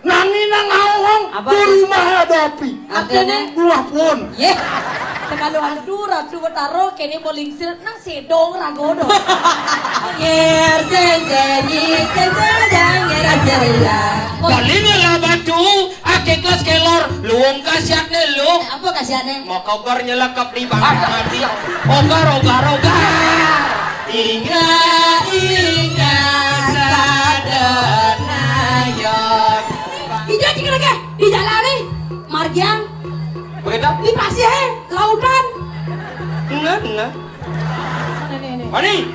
nangin nang awang di rumah hadapi. Artinya buah pun. Ye. Kalau adu ratu betaro kene boling sir nang sedong ragodo. Yer senyi senjang era ceria. Paling lah batu, ake kelas kelor, luang kasiatnya lu. Apa kasihannya? Mau kabar nyelakap di bangsa mati. Ogar. Inga sadenayon. Iya cik lagi di jalan nih. Margiang Begitu? di pasir lautan. Enggak. Mani.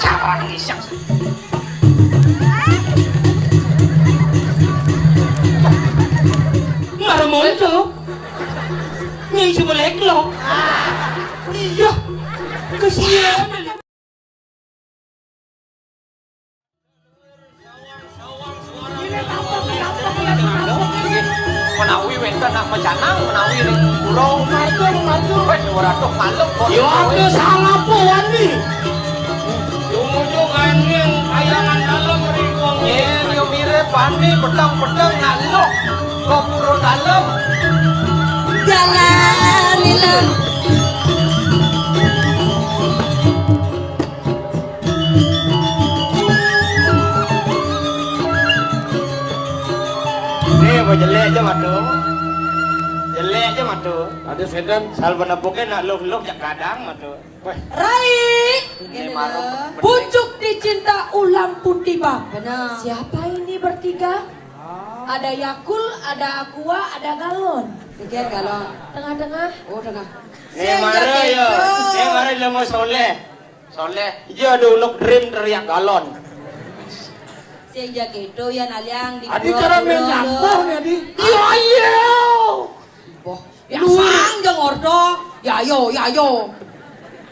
Cara ngisang. Nggak muncul. Nyai sebelek lo. Iya. Kesian. Menawi wenten nak mencanang menawi ring pulau maju wes ora tok malem kok Yo aku salah puan nih. Ujung angin ayangan dalam ringkong. yen yo mirip pani pedang-pedang naluk kok puro dalem Jalan lilam. Nih mau jelek aja matu. Jelek aja matu. Ada sedan. Sal penepuknya nak luk-luk jak kadang matu. Rai. ini marung Pucuk dicinta ulam pun tiba. Benar. Siapa ini bertiga? Ada Yakul, ada Aqua, ada Galon. Tiga galon. Tengah-tengah. Oh tengah. Nih mare yo. Nih mare lo mau soleh. Iya ada uluk dream teriak galon. Sejak itu ya naliang di Adi cara main nyampah nih Adi. Iya. Biasa jeung ordo. Ya yo.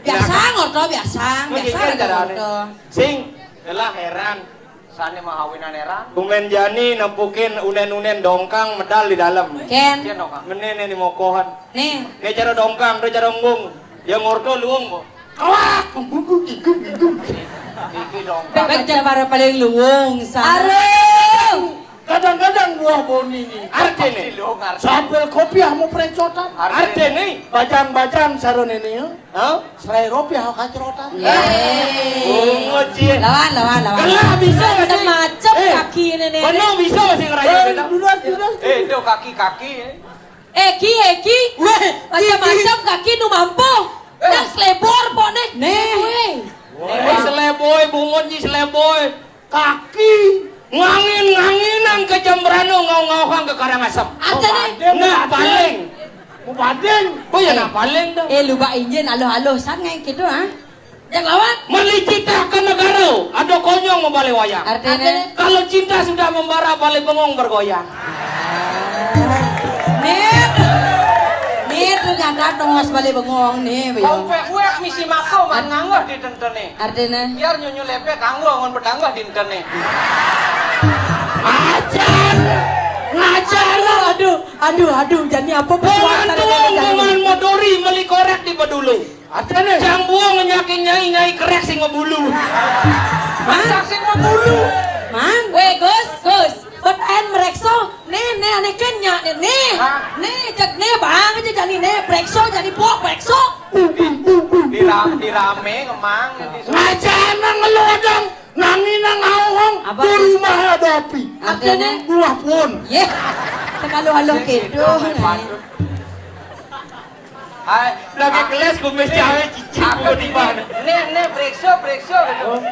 Biasa ngordo biasa ada ngordo. Sing, telah heran. sane mahawinan eran Bumen Jani nempukin unen-unen dongkang medal di dalam. Ken. dia no kang Menene di mokohan. Nih. Ini cara dongkang, itu cara ngung. Yang ngordo luung kok. Kawak. iki dong Bebek para paling luwung sa. Aduh. Kadang-kadang buah boni ini. Artene. lu ngarep Sambil kopiah mau perencotan. Artene. Bajang-bajang saron ini ya. Hah? Selai ropiah kacrotan. Bungo cie. Lawan. Kelah bisa masih. Macam kaki nenek. Bener bisa masih ngeraya beda. Dudas. itu kaki-kaki Eki. Macam-macam kaki nu mampu. Yang selebor po nih. Nih. Woi seleboy, bungon ji seleboy. Kaki. Ngangin-nganginan ke Jembrano ngau-ngauhan ke Karangasem. Ada nih. Nah paling. Mau badeng. Oh ya nah paling dah. Luba injen alo san ngain gitu ha. Yang lawan. Melicita ke negara, ada konyong membalik wayang. Artinya Kalau cinta sudah membara, balik bengong bergoyang. nih ternyata nongos balik bengong nih kau bayong. pek misi makau man nganggah di tentene Artinya biar nyunyu lepe kanggo ngon bedanggah di tentene Ngajar lah. aduh jadi apa Bungan tuung, bungan modori, meli korek di bedulu. Artene. Jang buang nyakin nyai kerek sing ngebulu. masak sing membulu man Gus Betain merekso nih aneh kenya nih cek nih bang aja jadi nih brekso jadi buah brekso dirame ngemang Ngajar nang ngelodang. Nangin nang awang Apa? di rumah hadapi. Artinya Buah pun. ye halo gitu hai Lagi kelas kumis cawe cicip aku di mana. ne brekso gitu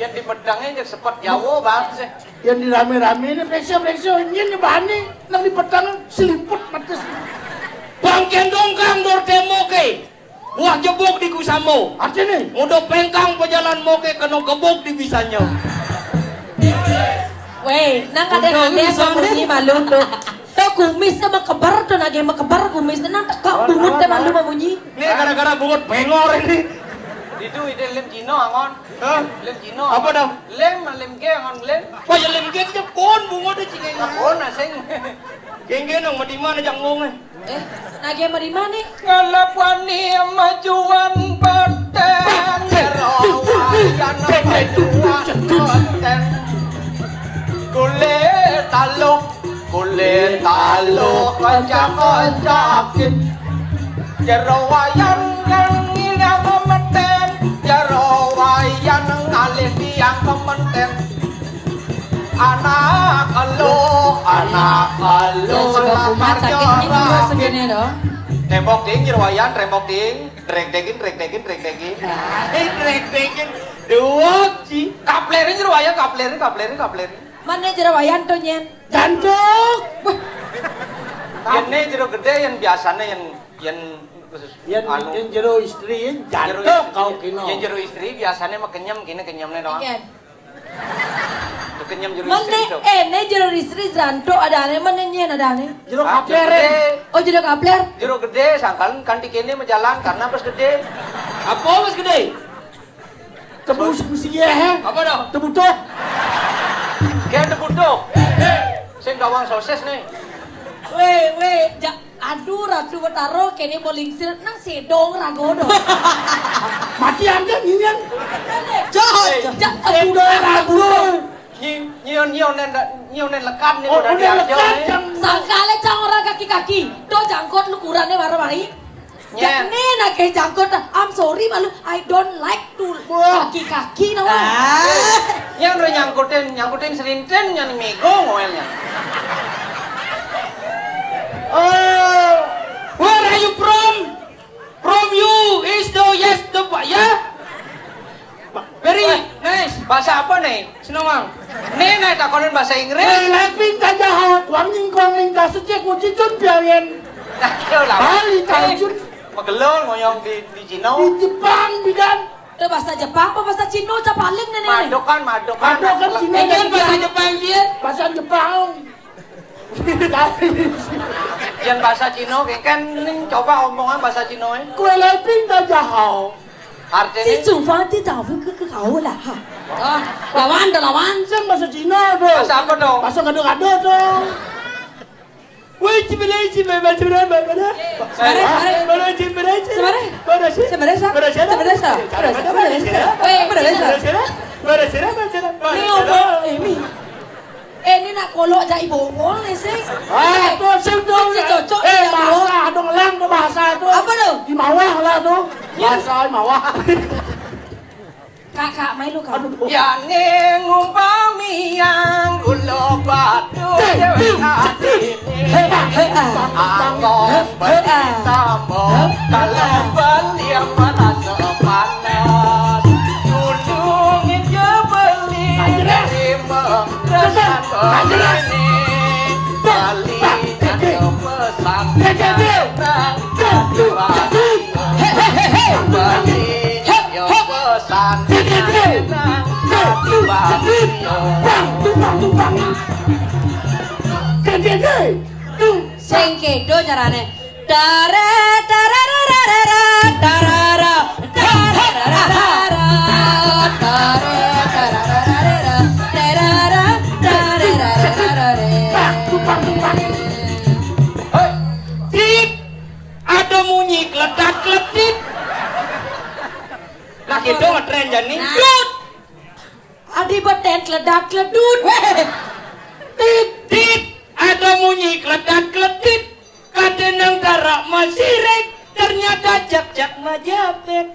yang di bedangnya jadi sepet jawo banget sih Yang dirame-rame ini prekso ini bani nang di petang seliput mates. Bangken dongkang dor temoke. Buah jebok di kusamo. Artene. Udah pengkang pejalan moke kena gebok di bisanya. weh nang kadang-kadang membunyi malu tuh kumis sama kebar tuh nage kebar kumis nang tekak bungut teh malu membunyi Ini gara-gara bungut pengor ini. itu ide lem Cino angon Hah? lem Cino Apa dah? lem ge angon lem Wah ya lem get pun bungut di cingeng. oh nasing Geng-geng nang di mana jang ngong nage mari mana ngalapani majuan paten rawayan majuan paten Kalau kancak-kancakin jero wayan yang ngilang kementen, jero wayan ngalih tiang kementen. Anak elo Kumat sakitnya juga segini dong. Tembok ting jero wayan, tembok ting, drek-dekin. Drek-dekin. Duwag sih. Kaplerin jero wayan, kaplerin. Mana jerawayan tuh nyen? Jancuk. Yang ini jero gede yang biasanya yang Yang jero istri jero jantung kau kino. Yang jero istri biasanya mah kenyam kini kenyamnya doang. Ikan. Tuh kenyam jero Mana istri tuh. ne jero istri janto ada ane mana nyen ada ane? Jero Ah, kapleren. Oh jero kapler. Jero gede sangkalan kanti kini menjalan karena pas gede. Apa mas gede? Tebus mesti he. Apa dong? Tebutuh. Kayak ada budok. Saya gawang sosis nih. Weh, aduh ratu betaro kene mau lingsir nang sedong ragodo. Mati aja nyian. Jangan. Udah ragu. Nyion lekat nih Oh, udah udah diambil lekat nih. jam. Sangkale cang orang kaki-kaki. Do jangkut lu kurangnya mari-mari. Nyen. Nih nak kayak jangkut. I'm sorry malu. I don't like to kaki-kaki nawa. Yang udah nyangkutin serinten yang mego ngoelnya. Oh, where are you from? From you is the yes the ya. Very nice. Bahasa apa nih? Sinamang. Nih takonin bahasa Inggris. Lapin saja hao, Wanging Konging kasih kunci cun piawen. Nah, kira lah. Bali tajun Magelol ngoyong di Cina. di Jepang bidan. Itu bahasa Jepang apa bahasa Cina aja paling nenek. Madokan. Madokan Cina. Ini bahasa Jepang dia. Bahasa Jepang. Yang bahasa Cina kan coba omongan bahasa Cina ya. Kue lapin saja hao. 这 Artinya 主方的丈夫哥哥好了哈。 Lawan dah lawan. Sen bahasa Cina tuh. bahasa apa dong? Bahasa gado-gado tuh. Woi cibele cibele cibele cibele. Mana cibele cibele. Mana sih? Ini nak kolok jadi bongol nih sih. Ah, tuh sen tuh. Masih cocok ya, bahasa dong lang tuh bahasa tuh. Apa tuh? Di mawah lah tuh. Bahasa mawah. Kakak main lu kamu. Ya ngumpami yang ulo batu dewe hati Angon beritamu kalau beliau merasa panas Tulungin je beli terima dengan begini Balinya kepesan tenang kedua Balinya kepesan tenang kedua Sing kedo carane. Dara darararara darara darararara darararara darara darararara. Tit, ada bunyi kledak-kledit. Nah gitu ngetren jadi. Lut. Adi beten kledak-kledut. Tit, ada bunyi kledak-kledit. Kadenang tarak masirek, ternyata jak-jak majapet.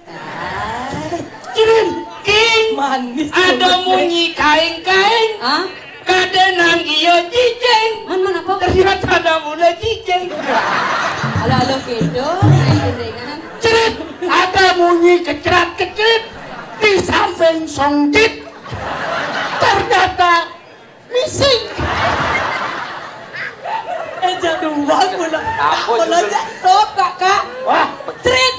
King, Manis. ada bunyi kain-kain. Hah? Kadenang iyo ciceng. Man apa? Ternyata ada mula ciceng. Halo kedo. Ringan. Cerit, ada bunyi kecerat-kecerit di samping songkit. Ternyata missing. Jadul banget pula. Apa Kalau judul? stop kakak. Wah, Cerit.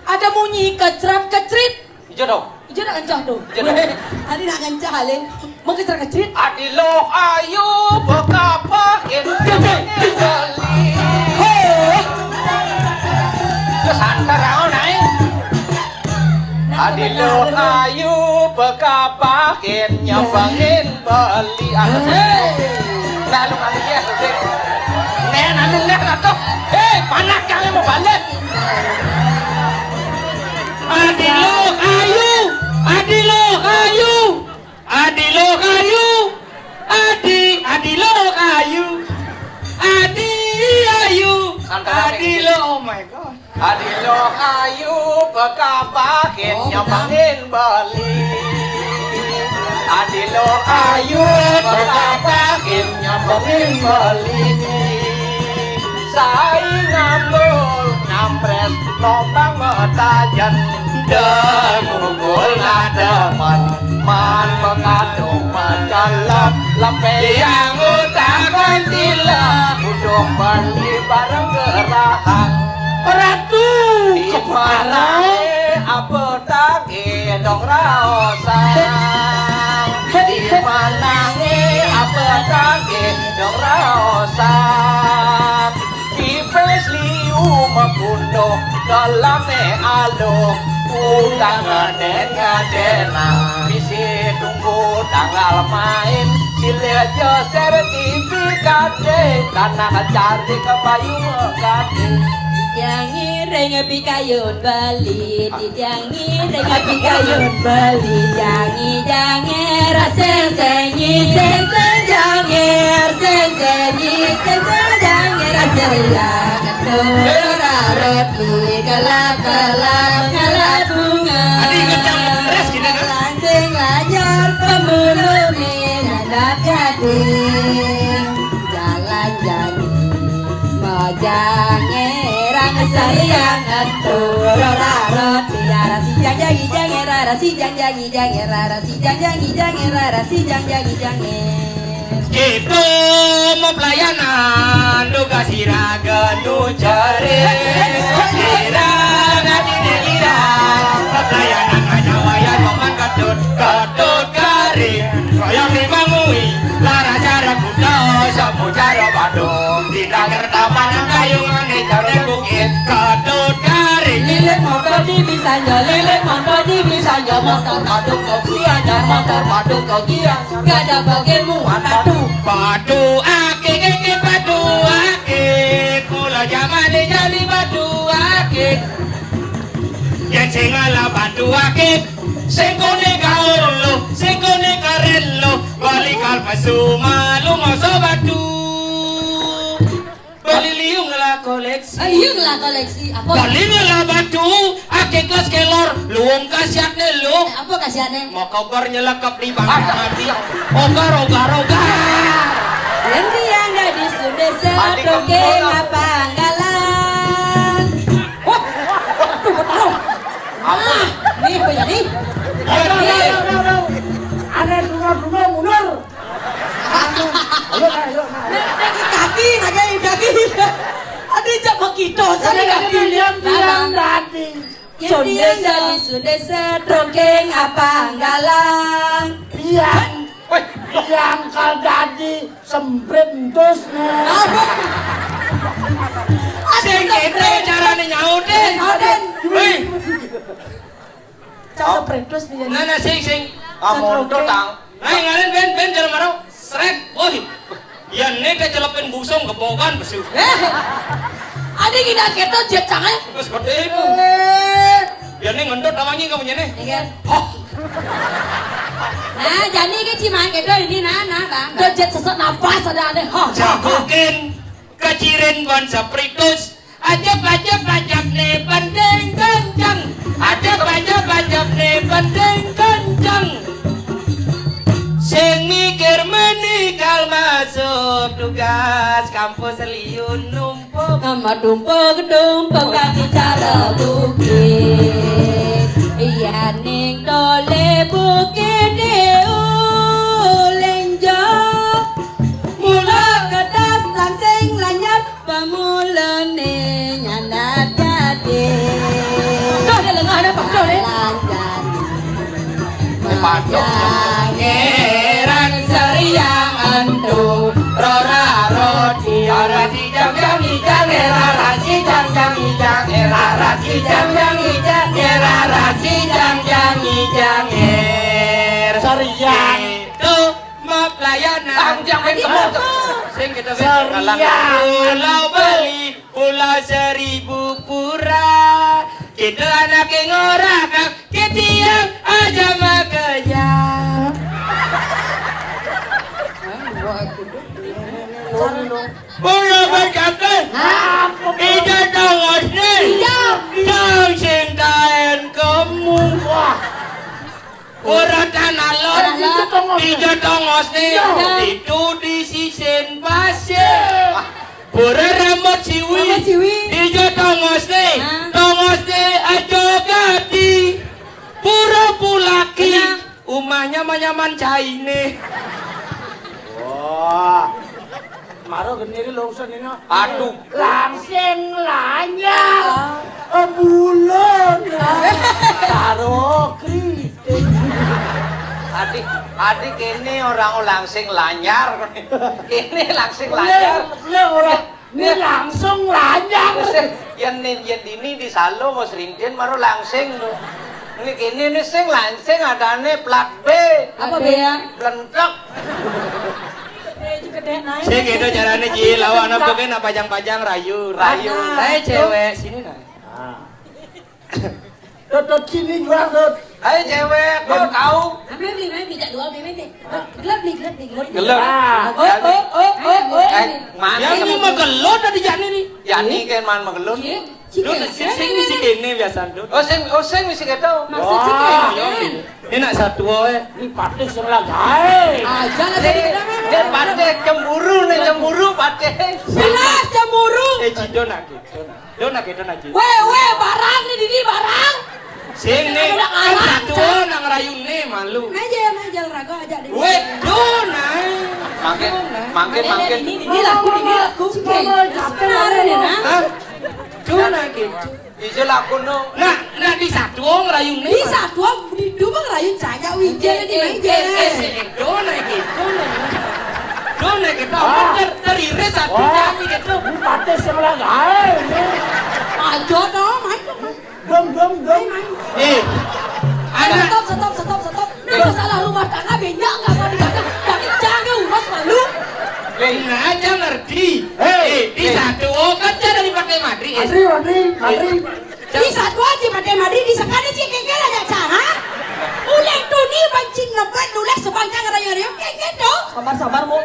Ada bunyi kecerat-kecerit. Ijo dong. Ijo nak kencah tu. Ijo dong. Tadi nak kencah halin. Mau kecerat-kecerit. Adilo ayu bekapain beli Kesantar aku naik Adilo ayu bekapain nyambangin beli Lalu kali ya Nen atau hei panak kalian mau balik Adilo kayu, adilo kayu, adilo kayu, adilo kayu. Adi ayu, adi lo, oh my god. Adilo ayu pekapakin nyambangin Bali. Adilo ayu pekapakin nyambangin Bali. Saing ngambul nyambres lobang metajan demugul nademan man mengandung mendalam lampe yang utakan tila udung Bali bareng gerahan Ratu di kepala mana apa tak dong raosang di mana apa tak dong raosang di pesliu mapundo dalam alo utang ngaden bisi tunggu tanggal main sile jo sertifikat tanah cari ke payung kade Jangi reng pikayun Bali, jangi reng pikayun Bali, jangi raseng sengi seng jangi sengi seng jangi raseria roti kala bunga. Adi kencang beres gini kan? Lanting lajar pemulung anak gading jalan jani mojange rang sayang atur roti rasi jangi rasi jangi Itu mau pelayanan duga siraga nu cari siraga kira pelayanan aja wayan momen ketut garing koyong dimangui lara cara kuda samu cara badung di dager taman kayungan di cara bukit ketut garing lilit motor di bisanya motor badung kau kianya motor badung kau kianya gak ada bagian muat Batu ake Mula zaman jadi batu ake Yang singala batu ake Sengkone kaolo Sengkone karelo Balikal pasuma Lumoso batu Bali liung lah koleksi Ayung lah koleksi apa? Bali lah batu Ake kelas kelor Luung kasiatnya lu Apa kasihannya? Mau kabar nyelakap di bangka mati Ogar Yang dia gadis sudah sedokeng apa anggalan. Wah, tuh bertaruh. Nih apa jadi? Ada bunga mundur. Kaki. Ada jam kita Ada kaki. diam tadi. Yang dia gadis sudah sedokeng apa anggalan. Yang kal jadi semprit terus Sing kete carane nyauden. Wih, Cara semprit nih. nana sing. amonto tang Nah, ngalen ben jalan marau. Srek. Wih. Ya neke celepin busung kebogan besu. Ada kita keto jet canggih. Terus gede itu. Ya nih ngendut namanya kamu nyene. Oh, Nah, jadi ke ciman kedo ini bang. Jet sesak nafas ada aneh. jagokin kacirin ban sapritus. Ajab nih bandeng kencang. Ajab nih bandeng kencang. Sing mikir menikal masuk tugas kampus liun numpuk. Nama dumpuk kaki cara bukit. Iya ning dole bukit lenjo. Mula kedas langsing lanyap pamulane nyandak jadi. Dah ada lengah ada pak dole. Pangeran seriang antu rora roti rasi jam rasi jam Seriang. itu mau pelayanan sing kita Seriang. pulau Bali pulau seribu pura kita anak ngorakak ketiang aja makanya Pura berkata, ija tongos nih. Jang cintain kamu. Pura tanah lor, ija tongos nih. Itu di sisen pasir. Pura rambut siwi, ija tongos nih. Tongos nih aja gati. Pura pulaki, umahnya manyaman cai nih. Wah. Maro geniri longson ini. Aduh, Langsing lanyar. Bulan. Karo kritik. Adik ini orang langsing lanyar. Ini langsing lanyar. Le orang ini langsung lanyar. Yang ini di salo mau serintin maru langsing tuh. Ini kini nih sing langsing adane plat B. Apa B ya? Lentok. saya gitu caranya Ji, lawan apa kan pajang-pajang rayu. Cewek sini nah. Tuh sini juga tuh. Hai cewek, kau tahu? Beli tak dua beli. Gelap nih. Gelap. Mana Yang ini mah gelut tadi jani nih. Yani kan man magelut. Duh, sing misi kene biasa duh. Oh sing mesti ketau. Wah, enak satu we. Ini pati sebelah gae. Aja lah Dia pate cemburu nih cemburu pate. Jelas cemburu. Cido nak gitu. Dona gitu nak Ji. Weh, barang nih Didi barang. Sing nih kan satu nang rayun nih malu. Aja rago aja Didi. Weh, dona. Makin. Ini laku. Sekarang ya nah. Hah? Dona gitu. Ijo laku no. Nah di satu rayun nih. Bisa dua di dua ngerayu caca wijaya di meja. Dona gitu. Dona gitu. Apa teriris satu jami gitu. Ini pati sebelah gae. Aja dong, main. Gem. Anak Stop. Ini masalah rumah tangga banyak nggak mau dikata. Tapi jangan uras malu. Nah aja ngerti. Di satu kan cara dipakai madri. Madri. Di satu aja pakai madi di sekali sih kengkel aja cara. Ulek tuh nih pancing lepet ulek sepanjang raya kengkel dong. Sabar mo.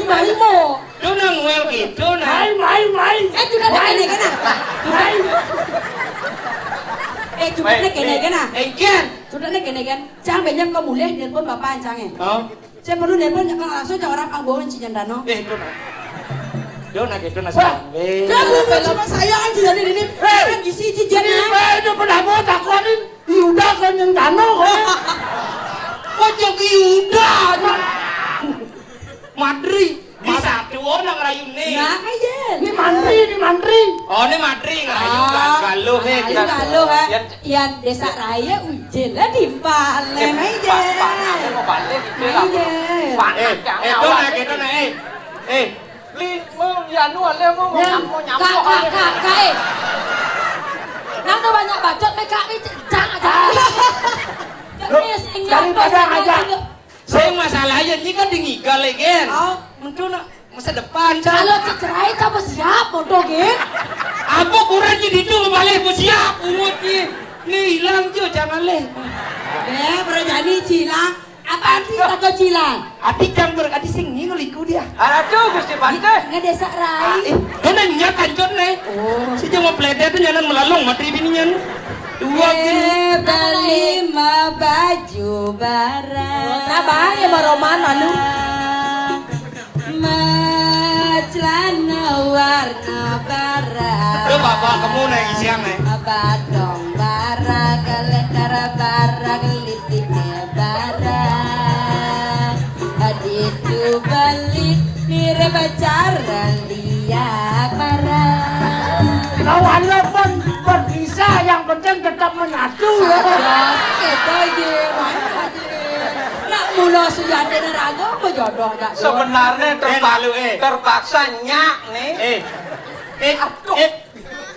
Main mo. Dona nguel gitu nah. Mai. Sudah nak kena kena. Sudah nak kena. Engken. Sudah nak kena kan. Jangan banyak kau mulai nelpon bapak jangan. Oh. Saya perlu nelpon langsung jangan orang anggawan si Jandano. Dona gitu nah sampai. Kamu cuma saya kan si Jandano ini. Kan isi Jandano. Itu pernah mau takonin. Yuda kan yang dano kok. Kocok Yuda. Madri. Di satu nang rayun nih. Nah aja. Ini mantri. Oh ini madri ngerayu galuh Galuh yang desa raya ujian lah di Palem aja. Panasnya mau balik gitu lah. Panas Dona gitu nah Li mau yanu ale mau nyamuk. Kak. Nang tuh banyak bacot mereka ini jangan. Daripada ngajak. Saya masalahnya ini kan dingigal lagi. Mungkin masa depan Kalau cerai coba siap motor gen. apa kurangnya itu balik siap umut nih hilang jo jangan leh. Berjadi cilang. Apa arti kata cilang? Adik yang berkati sing ngoliku dia. Aduh Gusti Pante. Nggak desa rai. Kena nyak kancot nih. Si jangan pelete itu jangan melalung materi bininya. Dua gini. Beli baju barang. Abang ya baroman malu. Celana warna barang. Lu bapak kamu nih siang nih. Badong barang, kalender barang, lipsticknya barang. Aditu balik mirip pacaran lihat barang. Kawan lo pun bisa, yang penting tetap menyatu ya. Itu aja, mana aja. Nak mula sujade neraga apa jodoh tak? Sebenarnya terpaksa nyak nih.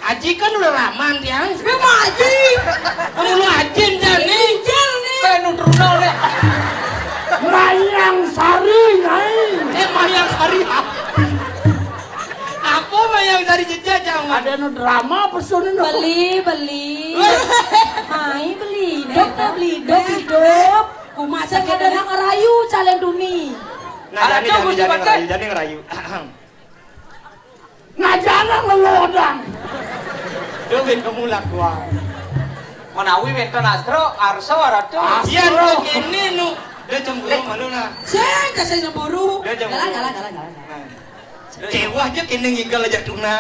Aji kan udah raman ya. Memang aji. Kamu lu ajin jani. Jel nih. Penutruno nih. Mayang Sari nyai. Mayang Sari. Apa mayang Sari jejak Ada nu drama pesunin aku. Beli. Hai beli. Dok beli. Kumasa kada nak rayu calen duni. Nah, Ada jadi Gusti jadi Bante. ngerayu, jadi ngerayu. Ngajana ngelodang. Dewin kemulak gua. Menawi wenten astro arso ratu. Iya nu kene nu. Dia cemburu malu na. Saya kasih nemburu. Dia cemburu. Jalan. Cewah aja kene ngigal aja tuna.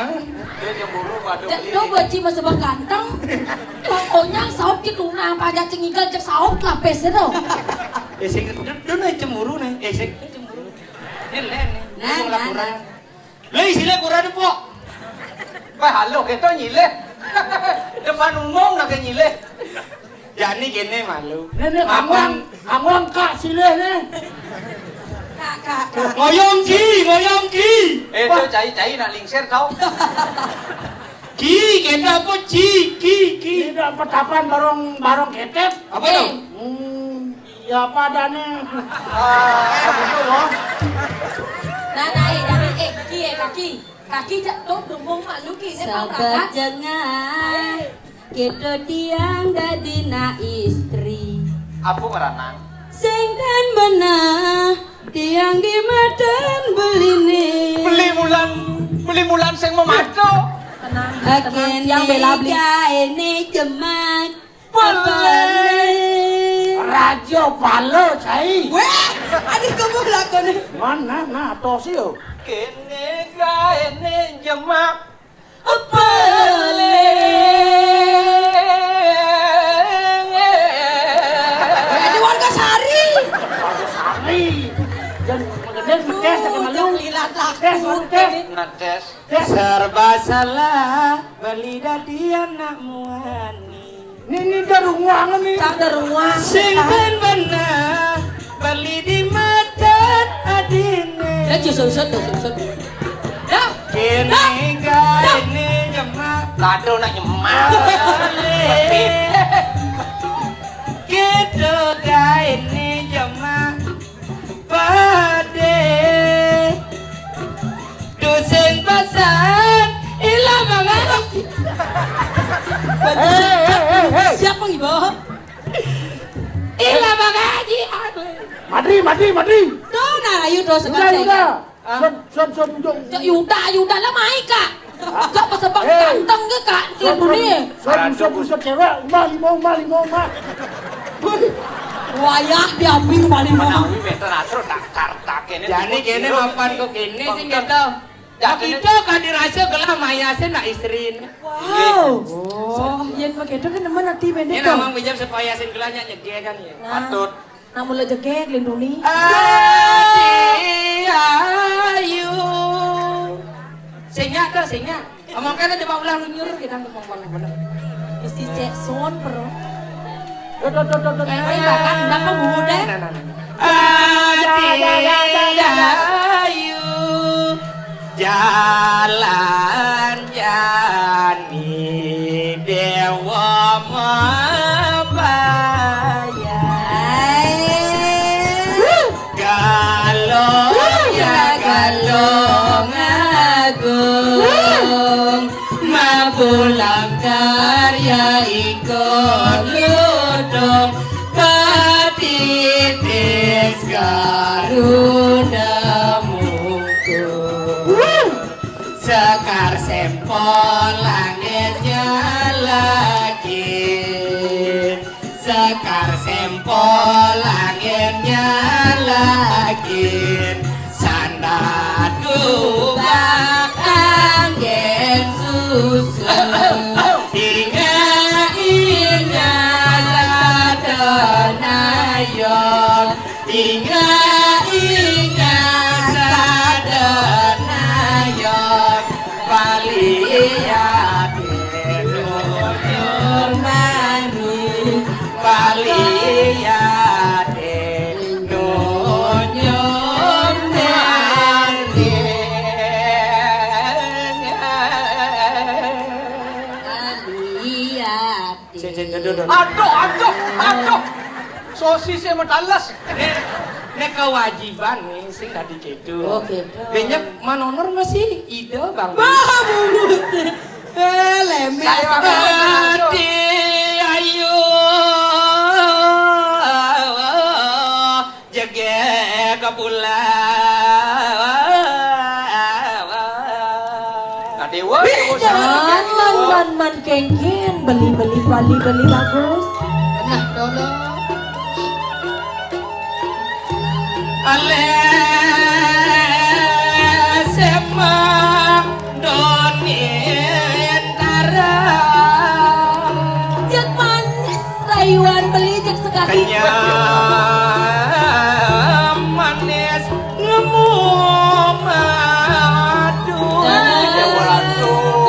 Dia cemburu waduh. Lo baci masa bang ganteng. Pokoknya saop gitu nah apa aja cengigal cek saop lah pes itu. Esek dia na cemburu na. Esek cemburu. Ini len nih. Nah. Lah isinya kurang po. Pak halo kita nyile. Depan umum nak nyile. Jani kene malu. Nenek angwang kak sileh nih. Kak. Ngoyong ki. Itu cai nak lingser tau. Ki kita apa ki. Tidak petapan barong ketep. Apa tuh? Ya padane. Begitu loh. Nah, kaki jatuh dumbung malu kini Sahabat jangan kita tiang dadi na istri Apa ngeranan? sing dan menah tiang di madan beline Beli mulan sing memaco. agen yang bela beli. ini jemat Rajo palo cai. weh adik kamu lakon Mana nah tosi yo. Kene gaene jemak. di warga sari Sari. Dan magandang tes sa kamalong. lilat Tes, tes. Nades. Serba salah beli dadi anak muani. Ini darungangan nih. tak ada rumah Sing ben bener beli di madan adine. ya susut dah Kene gaene nyemak Kado nak nyemak. gitu gaene nyemak pade dosen pasan ilang banget. siapa ibu Ilang banget. Madi. tuh nah ayo tuh Udah. sekarang Son jong. Yuda lah mai kak kak pas bang ganteng ke kak di dunia Son cewek. Lima. wayah diambil paling mau Menawi wenten astro tak kene. Jani kene mapan kok kene sing gitu. Ya kita kan dirasa gelah mayasin nak istrin. wow oh yang begitu kan teman nanti beda Ini tuh namang bijam supaya sin gelahnya nyege kan ya. Patut. nah mulai jegek lindungi Adi ayu. Singnya dah singnya. Omong kan coba ulang nyuruh kita ngomong bener. isi cek son bro Tuh. bahkan udah muda Adi ayu. Jalan jani dewa mabaya. Galong agung mabulang karya ikut ludong patitis garudamu sekar sempol langitnya lagi sekar sempol langitnya lagi sandatku bak angin susu inga sadonayon inga sadonayon paliyate nunyon manu paliyate nunyon Aduh. Sosisnya metalas. Ini kewajiban nih sing tadi gitu. Oh, gitu. Banyak manonor masih ide bang. lemeh Adi ayu jegek ke pulau. Nah dewa dewa Man kengkin beli bagus. Nah, dolo. Ale sema donintara Cek manis rayuan beli cek sekali. kenyang manis ngemu madu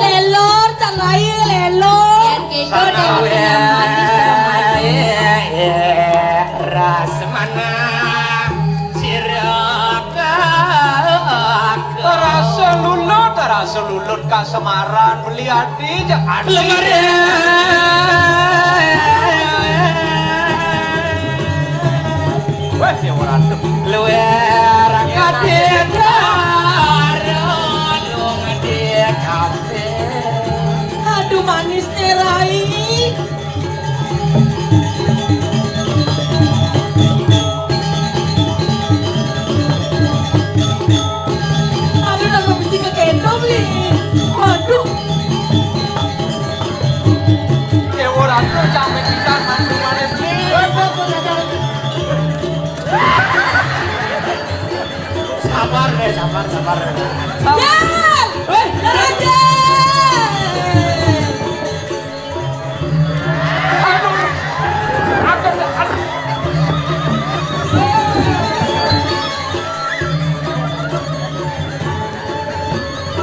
Lelor calai lelor. Yang keko dewa manis ras mana rasa lulut ka Semaran beli adi jak adi wah dia orang tuh luar ngade karo ngade kafe Aduh manis rai. Aduh nggak mesti ke gendong nih. Aduh. dia orang tuh sampai kita mantu mana beli sabar deh sabar Jan! Raja!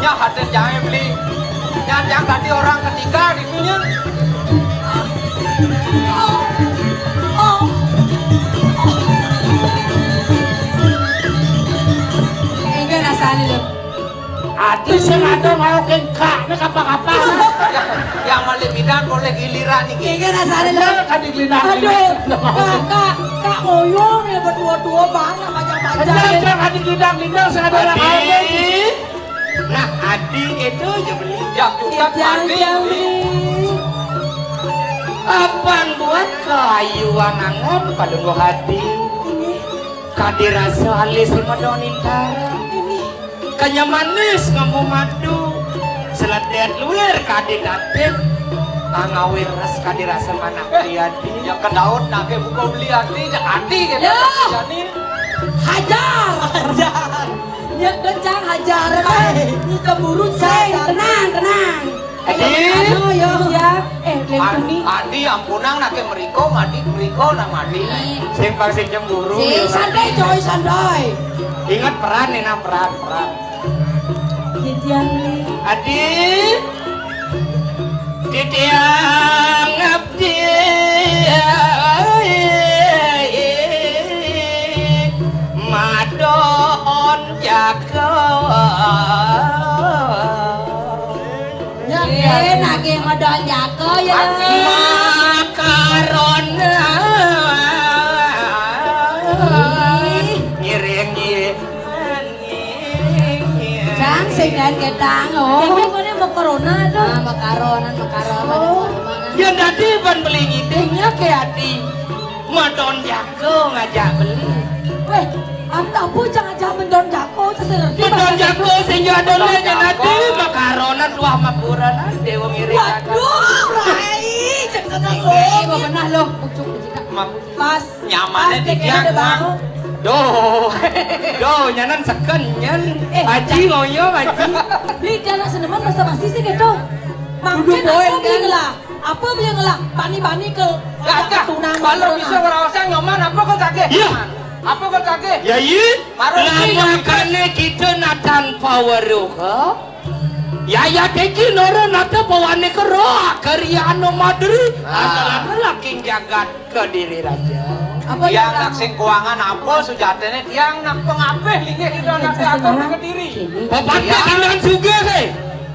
nya hadir jangan beli nya yang tadi orang ketiga di dunia Oh. Enggak rasanya loh. Adi sing ada mau kengkak nek apa-apa. yang malah bidan boleh giliran nih Enggak rasanya loh. Ada kan digelinang. Aduh, kak ngoyong ya berdua-dua banget Jangan macam-macam. jangan digelindang-gelindang sing ada orang Adi lain. nah Adi itu aja beli yang juga mandi apaan buat kayu angan pada gua hati kadirasa alis lima donintara kanya manis ngamu madu seledet luar kadidatin angawir ras kadirasa mana priadi yang ke daun nake buka beli adi jak adi kan Ya. jadi Hajar. Ya kencang hajar. Ini keburu saya. Tenang. Adi Aduh ya. Ya. Lempuni. adi ampunang nake meriko madi meriko nang madi sing sing cemburu Si santai coy santai. ingat peran nih nah peran Jadian nih. Adi titiang abdi madon jaga Nage ngodon jako ya. makaron ngiring Cang sing dan ketang Kayaknya oh. gue ini mau corona tuh. Nah, makaronan. Oh. ya nanti ban beli ngidengnya ke Adi madon jago ngajak beli Weh, anta bu jangan mendon jako seserti. madon jago sing jadolnya nanti makaronan tuah mapuran dewa ngiring Waduh, Rai, jangan senang Eh, lo. benar loh. Pucuk dicita. Pas. Nyamannya pas, di kayaknya diang, ada bau. doh nyanan seken nyan aji ngoyo aji Beli dia anak seneman masa pasti sih gitu. Mungkin Duduk poin, apa beli kan? ngelah? Apa beli ngelah? Bani-bani ke Gagah, tunang. kalau bisa ngerasa nyoman apa kau kaget? Iya. Apa kau kaget? ya iya Marah lama kane kita natan power ya teki nora nata pawane kero karya anu madri adalah laki jagat ke diri raja Apa Yang nak sing keuangan apa sujatene tiang nak pengapih linggih kita nak diatur ke diri. bapaknya kalian juga ke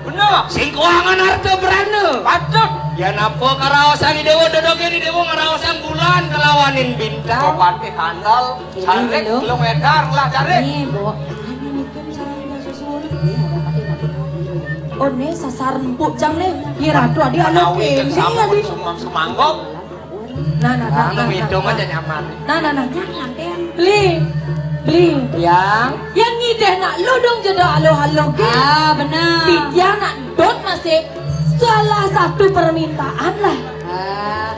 Bener. sing keuangan harta berana Patut. ya napa karaosan di dewa dodoge di dewa ngaraosan bulan kelawanin bintang Kopati handal, cari Halo. kilometer lah cari. Nih, bawa. Ini nikem sarang kita susul. Nih, ada mati. Oh nih sasar empuk jang nih. Iya ratu adi anak Nawi ini kan sama adi. semanggok. Nah. anu hitung aja nyaman Nah. Jangan, Den. Beli. sayang. Yang ngide nak lu dong jodoh halo-halo ke. Ah, benar. Dia nak dot masih salah satu permintaan lah.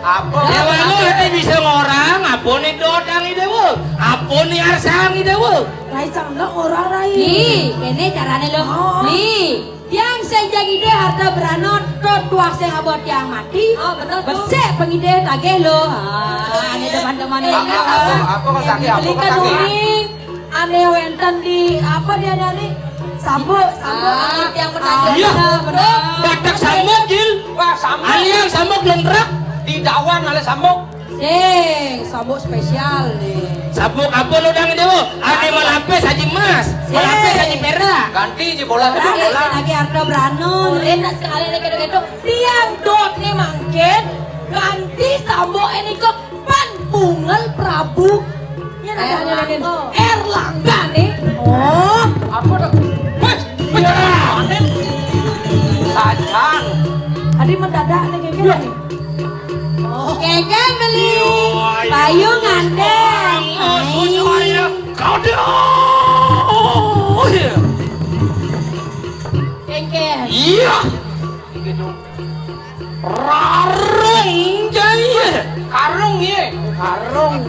Apa? Dewa lu hati bisa ngorang, apa nih dodang ide wo? Apa nih arsang ide wo? Rai cangla orang rai. Nih, kene carane lo. Oh. Nih, tiang saya gide harta beranot tot tuak saya abot yang mati. Oh, benar tuh. Besek pengide tagih lo. Ini teman-teman ini. Apa kok kaki? Apa Beli kok kan kaki? uning. Aneh wenten di apa dia nih? Sabuk, Yang benar. Iya. Benar. Batak samuk Gil. Wah, sambok. Aliang samuk lentrak. Di dawan oleh sambok. Sing, sabuk spesial nih. Sabuk apa lu dang ide wo? Ade malapis haji emas, malapis haji perak. Ganti di bola ke Orang bola. lagi harta beranot. enak sekali nih gitu-gitu. Tiang dot nih mangkin. Ganti sabuk ini kok pan bungal Prabu. Ya Erlangga. Erlangga nih. Oh, Apa dong? Wes, panen. Sajan. tadi mendadak nih kayak gini nih. Keke beli payung ngandeng. Kau dia. Kengken. Iya. Gitu. Rarung jaya. Karung ye. Karung.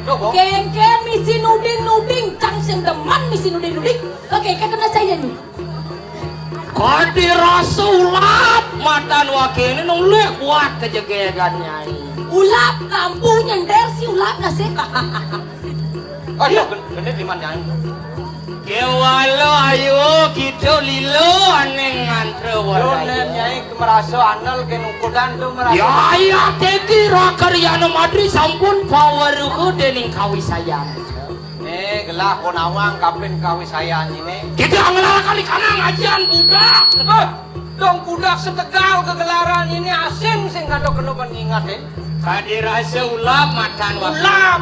Coba. Kengken misi nuding cang sing deman misi nuding. Oke, kena saya nih. Kadi rasulap matan wakini nung lek kuat kejegegan nyai. Ulap lampu nyender si ulap nasi. Oh iya, gede di mana? Kewalo ayo kita lilo aneng ngantre Yo wadai. nyai merasa anal ke nukudan tuh merasa. Ya teki rakaryana madri sampun power ku dening kawi sayang. Gelah konawang kapin kawi saya ini. Kita ngelara kali kanan ngajian budak. Dong budak setegal kegelaran ini asin sing kado kena pengingat Kadi rasa ulap matan wakini. Ulap.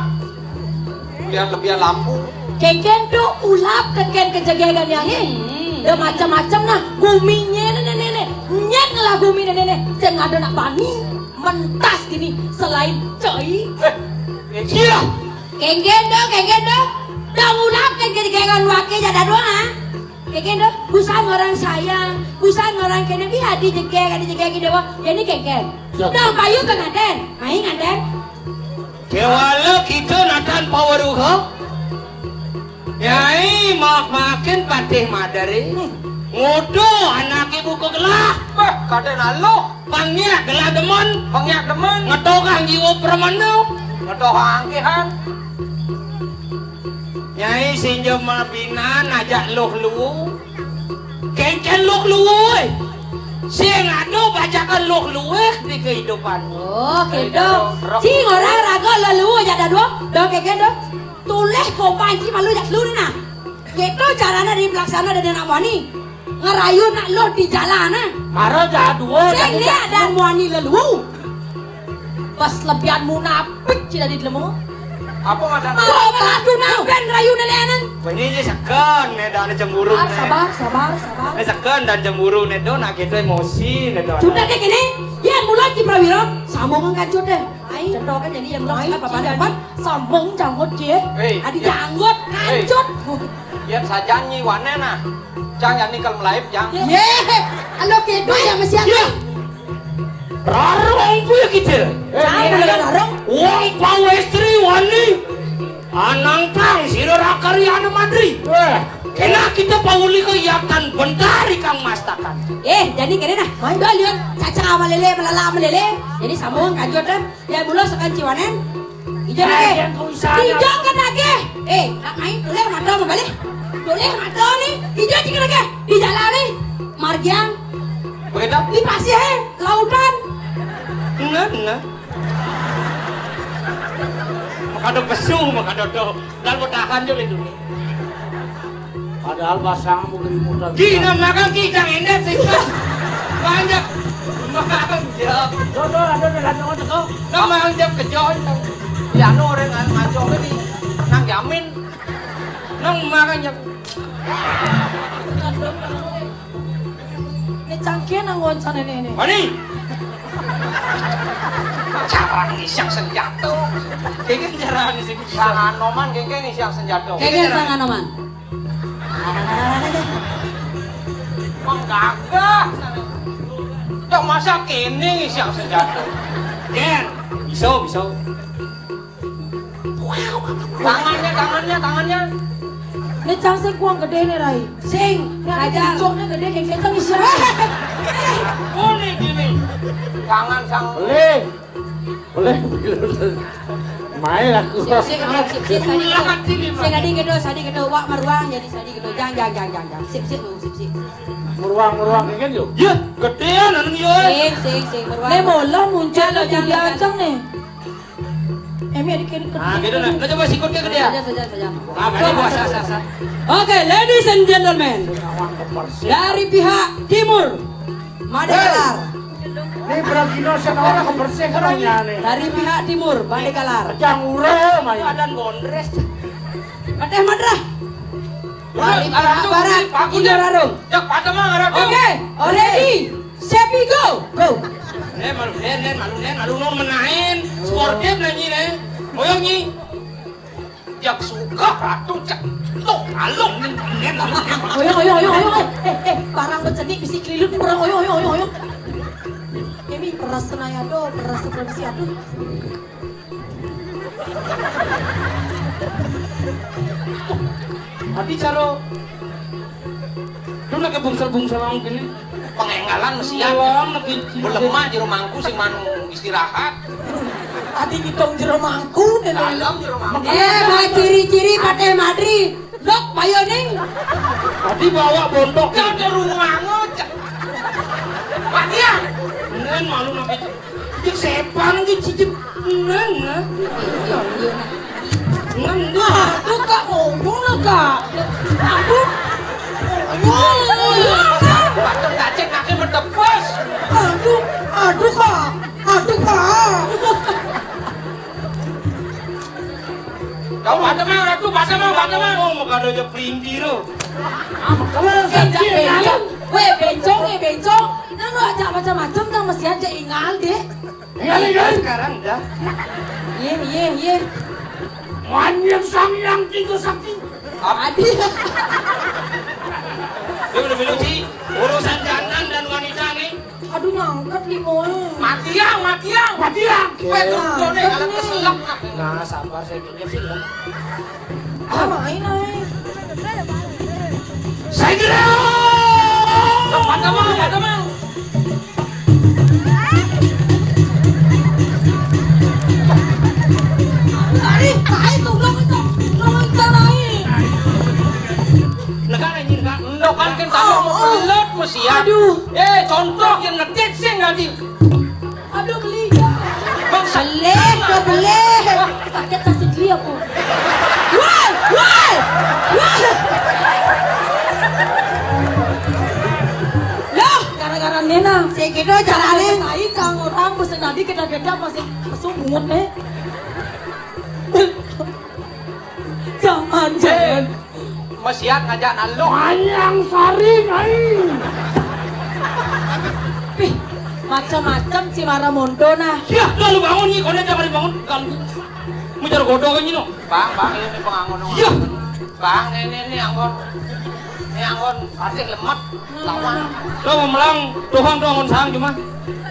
Biar lebih lampu. Kengken tuh ulap keken kejagaan yang ini. Udah macam-macam nah guminya nenek nyet lah gumi nenek sing ada nak bani mentas gini selain coy. Iya. Kengken do. Dong ulap kan kejegegan wake jada doang ah. Kengken do, busan orang sayang, busan orang kena bi adi jegeg gitu. Jadi kengken. Dong payung ke ngaden, main ngaden. Kewalo kita natan power ku. Yai makin patih madari. Ngudu anak ibu ku gelah. Kaden alo. Pangnya gelah demen. Pengyak demen. Ngetokang jiwa permanu. Ngedoh angkihan. Nyai sinjem mabinan ajak luh lu. Kengken luh lu. Sing ado bacakan luh lu di kehidupan. Oh, gitu. Cing orang rago lalu jada do kengken do. Tulis kau panci malu jak lu nah. Gitu caranya di pelaksana dan nak wani. Ngerayu nak lo di jalanan. Maro jadua. Sing dia dan wani lalu. Pas lebihan munafik cina di lemu. Apa macam? Mau padu mau ben rayu neleanan. Ini aja sekan dan cemburu. Sabar. Sekan dan cemburu nedo nak gitu emosi nedo. Sudah deh kene. Ya mulai di prawiro. Sambungan kancut deh. Ai cendok kan jadi yang Main belum apa jadi sambung janggut cie. Adi janggut kancut. Biar saja nyiwane nah. Jangan nikal melaip jang. Ye, alo kedo ya masih ada. Rarong punya kita. Jangan boleh larang. Uang pawe istri wani. Anang tang siro rakaryana madri. Kena kita pauli ke yakan bentari kang mastakan. Jadi kene nah. Do lihat caca amalele melala amalele. Jadi sambungan kancut deh. Ya mulo sekan ciwanen. Ijo nage. Ijo kan nage. Nak main boleh mata balik. Boleh mata nih. Ijo cik nage. Di jalan nih. Margian. Begitu? Di pasir lautan. Nah. Makado pesu, makado do. Dan bertahan jo itu. Padahal pasang mungkin mudah. Gina makan kita endet sih. Banyak. Mangjak. Dodo ada di lanjut kau. Nang mangjak kejoy. Ya no orang ngaco ini. Nang jamin. Nang mangjak. Ini cangkir nang ngoncan ini. Mani. Cara ngisang senjata. Kayaknya cara ini sih. Sangan noman kengkeng ngisang senjata. Kengeng sangan oman. Mang gagah. Cok masa kene ngisang senjata. Ken, bisa. Tangannya. Ini cang kuang gede nih Rai. Sing, Ajar. ajar. Coknya gede kayak kencang isya. Boleh gini. Tangan sang. Boleh. Main aku. Sing, sing adi gedo, wak maruang jadi sadi gedo. Jang. Sip. Muruang kan yuk. Ya, gedean anu yo. Sing, maruang. Nih bola muncul Jangan, lagi jangan, di jangan. acang nih. Emi adik kiri Nah, gitu nah. Nah, coba sikutnya gede ya. Saja. Nah, ini gua sasa. Oke, ladies and gentlemen, dari pihak timur, Madekalar. Ini beragino senora kebersih keranya nih. Dari pihak timur, Madekalar. Yang ure main. Badan gondres. Pateh Madrah. Dari pihak barat, Indo Rarung. Cek pada mah ngarep. Oke, ready, set, go. Malu non menahin. Sportif nanya nih. Moyong nyi. Jak suka ratu cak. Tuh alung. Oyo. Barang bercenik bisi kelilut nih barang oyo. Emi peras senayado, peras seperti aduh. Tadi caro. Lu nak bungsel ang gini. Pengengalan mesian. Belum mah jero mangku sing manu istirahat. Tadi ngitung jero mangku nih. Dalam jero mangku. Mah ciri-ciri Pateh Madri. Dok, payoning. Tadi bawa bondok. Jangan jero mangut. Matian. Nen malu nak cicip sepan cicip. Nen. Aduh kak, ngomong lah kak. Aduh. Batur gacek kaki bertepes. Aduh kak. Kau pada mah ratu, pada mah. Oh, mau kado aja pelintir lo. Bencong. Nah lu aja macam-macam kan mesti aja ingal deh. Sekarang dah. Iya. Manyang sangyang tiga sakti. Adi. Dia udah meluci urusan jantan dan wanita nih. Aduh ngangkat nih mol. Matiang. Petruk done kalau keselak. Nah, sabar saya pikir sih lah. Main ay. Saya kira. Pada mah. Ay, tulong itu naik. Negara ini enggak. Endo kan talo mau pelet mesian. Aduh. Contoh yang ngetit sih nggak Aduh beli. Bang Boleh. Sakit kasih beli aku. Woi. Loh, Gara-gara Nena. segitu caranya. Saya kang orang pesen tadi kita masih kesumut nih. Jangan. mesian ngajak nalo. Manyang saring aing. Ih, macam-macam si Maramondo nah. Ya, lalu bangun nih, kau dia jangan bangun. Kalau mau cari godong ini no. Bang, ini pengangon. Ya. Bang, ini anggon. Ini anggon pasti lemet. Lawan. Lo mau melang, Tuhan sang cuma.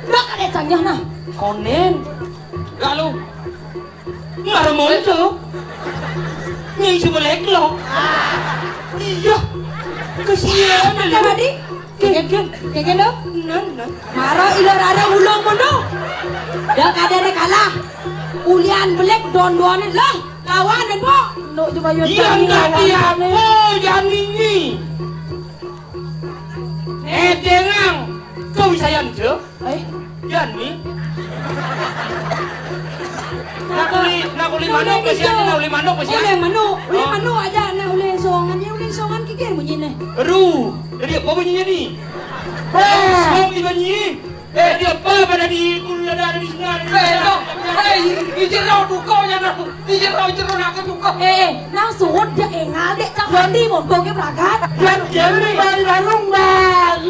Dak ada canggih nah. Konen. Gak lu. Nggak ada muncul. Nyai sebelek lo. Iya. Kesian Ada Madi? Kegen dong? Maro ilar ada ulong mono. Dak ada kalah. Ulian belek don-donin lah. Lawan dan po. No coba yo Iya enggak dia. Oh, jangan ini. Dengang. Kau bisa yang je? Jangan Nak uli manok kesian, nak uli manok kesian. Uli manu aja na uli songan kike bunyi nih. Aduh, jadi apa bunyinya nih? Song di bunyi. Jadi apa pada di kuliah ada di sana? Izin lo duko ya nak. Izin lo nak duko. Nang suốt dia engal dek cak mandi mon kong ke prakat. Dan jadi bari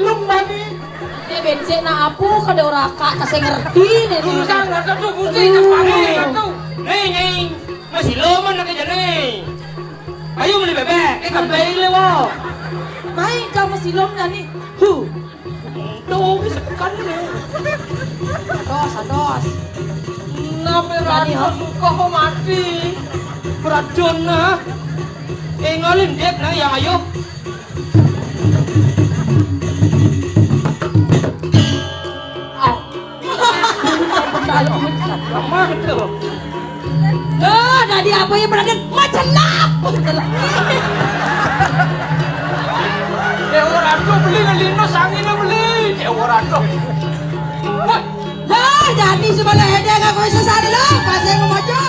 lung ba ni. bensin na apu kada oraka kasi ngerti nih. Urusan nggak tuh gusti cepat tuh. Nih, masih loman nak kerja nih. Ayo beli bebek, kambing lewo. Main kamu silomnya nih. Tuh bisa kan nih. Ados. Nape rado muka kok mati. Beradon nah. Ngolin dek nah yang ayo. Lama gitu. Loh, tadi apa yang beraden? Macam apa? Dewa rado beli ngelino sangina beli. Dewa rado. Lah, jadi sebelah hede gak kau sesari lo, pas saya mau mojo.